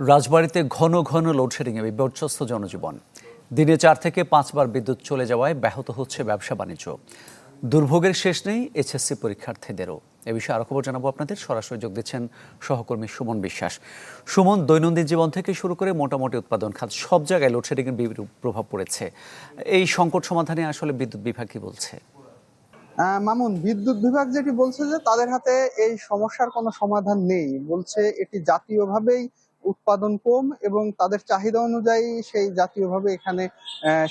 রাজবাড়ীতে ঘন ঘন লোডশেডিংয়ে বিপর্যস্ত জনজীবন। দিনে 4 থেকে 5 বার বিদ্যুৎ চলে যাওয়ায় ব্যাহত হচ্ছে ব্যবসা বাণিজ্য। দুর্ভোগের শেষ নেই এইচএসসি পরীক্ষার্থীদেরও। এ বিষয়ে আরো খবর জানাবো আপনাদের। সরাসরি যোগ দিচ্ছেন সহকর্মী সুমন বিশ্বাস। সুমন, দৈনন্দিন জীবন থেকে শুরু করে মোটামুটি উৎপাদন খাত সব জায়গায় লোডশেডিংয়ের বিরূপ প্রভাব পড়েছে। এই সংকট সমাধানে আসলে বিদ্যুৎ বিভাগ কি বলছে? মামুন, বিদ্যুৎ বিভাগ যেটি বলছে যে তাদের হাতে এই সমস্যার কোনো সমাধান নেই। বলছে এটি জাতীয়ভাবেই উৎপাদন কম এবং তাদের চাহিদা অনুযায়ী সেই জাতীয়ভাবে এখানে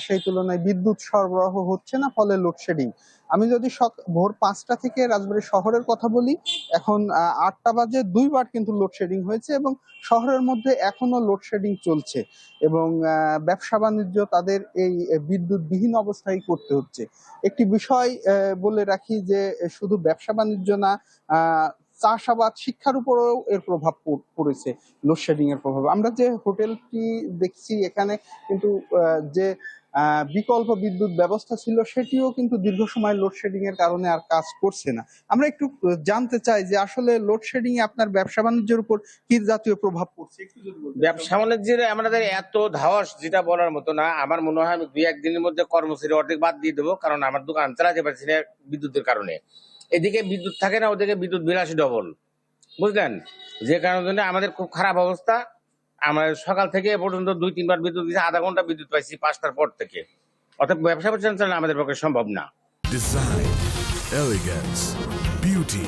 সেই তুলনায় বিদ্যুৎ সরবরাহ হচ্ছে না, ফলে লোডশেডিং। আমি যদি ভোর 5টা থেকে রাজবাড়ী শহরের কথা বলি, এখন 8টা বাজে 2বার কিন্তু লোডশেডিং হয়েছে এবং শহরের মধ্যে এখনো লোডশেডিং চলছে এবং ব্যবসা বাণিজ্য তাদের এই বিদ্যুৎবিহীন অবস্থায় করতে হচ্ছে। একটি বিষয় বলে রাখি যে শুধু ব্যবসা বাণিজ্য না, চাষাবাদ, শিক্ষার উপরেও এর প্রভাব পড়েছে, লোডশেডিং এর প্রভাব। আমরা যে হোটেলটি দেখছি এখানে কিন্তু যে বিকল্প বিদ্যুৎ ব্যবস্থা ছিল সেটিও কিন্তু দীর্ঘ সময় লোডশেডিং এর কারণে আর কাজ করছে না। আমরা একটু জানতে চাই যে আসলে লোডশেডিং এ আপনার ব্যবসা বাণিজ্যের উপর কি জাতীয় প্রভাব পড়ছে, একটু যদি বলতেন। ব্যবসা বাণিজ্যের আমাদের এত ধাওয়াস যেটা বলার মতো না। আমার মনে হয় আমি 2-1 দিনের মধ্যে কর্মচারী অর্ধেক বাদ দিয়ে দেবো, কারণ আমার দোকান চালাতে পারছি না বিদ্যুতের কারণে। এদিকে বিদ্যুৎ থাকে না, ওদিকে বিদ্যুৎ বিল আসে ডবল, বুঝলেন? যে কারণে আমাদের খুব খারাপ অবস্থা। আমার সকাল থেকে এ পর্যন্ত 2-3 বার বিদ্যুৎ দিয়েছে, আধা ঘন্টা বিদ্যুৎ পাইছি 5টার পর থেকে। অর্থাৎ ব্যবসা পরিচালনা আমাদের পক্ষে সম্ভব না। ডিজাইন, এলিগেন্স, বিউটি,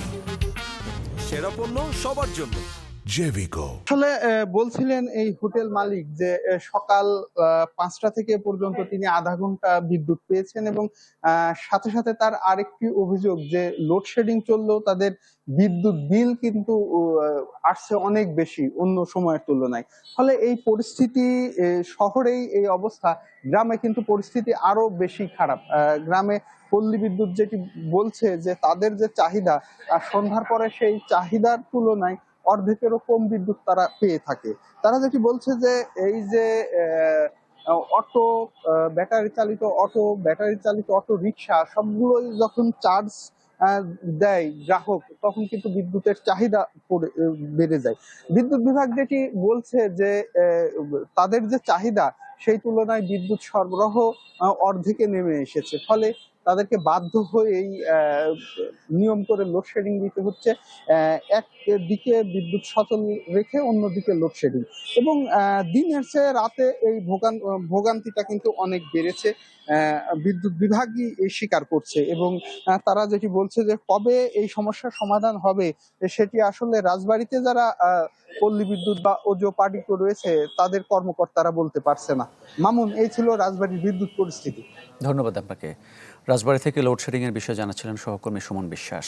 সেরা পণ্য সবার জন্য জেভিকো। আসলে বলছিলেন এই হোটেল মালিক যে সকাল 5টা থেকে পর্যন্ত তিনি আধা ঘন্টা বিদ্যুৎ পেয়েছেন এবং সাথে সাথে তার আরেকটি অভিযোগ যে লোডশেডিং চললেও তাদের বিদ্যুৎ বিল কিন্তু আসছে অনেক বেশি অন্য সময়ের তুলনায়। ফলে এই পরিস্থিতি, শহরেই এই অবস্থা, গ্রামে কিন্তু পরিস্থিতি আরো বেশি খারাপ। গ্রামে পল্লী বিদ্যুৎ যেটি বলছে যে তাদের যে চাহিদা, সন্ধ্যার পরে সেই চাহিদার তুলনায় অর্ধেকেরও কম বিদ্যুৎ তারা পেয়ে থাকে। তারা যেটি বলছে যে এই যে অটো, ব্যাটারি চালিত অটো রিক্সা সবগুলোই যখন চার্জ দেয় গ্রাহক, তখন কিন্তু বিদ্যুতের চাহিদা বেড়ে যায়। বিদ্যুৎ বিভাগ যেটি বলছে যে তাদের যে চাহিদা সেই তুলনায় বিদ্যুৎ সরবরাহ অর্ধেকে নেমে এসেছে, ফলে তাদেরকে বাধ্য হয়েই নিয়ম করে লোডশেডিং দিতে হচ্ছে। একদিকে বিদ্যুৎ সচল রেখে অন্যদিকে লোডশেডিং এবং দিনের চেয়ে রাতে এই ভোগান্তিটা কিন্তু অনেক বেড়েছে। বিদ্যুৎ বিভাগই স্বীকার করছে এবং তারা যেটি বলছে যে কবে এই সমস্যার সমাধান হবে সেটি আসলে রাজবাড়ীতে যারা পল্লী বিদ্যুৎ বা ওজো পার্টিকো রয়েছে তাদের কর্মকর্তারা বলতে পারছে না। মামুন, এই ছিল রাজবাড়ীর বিদ্যুৎ পরিস্থিতি। ধন্যবাদ আপনাকে। রাজবাড়ী থেকে লোডশেডিংয়ের বিষয়ে জানাচ্ছিলেন সহকর্মী সুমন বিশ্বাস।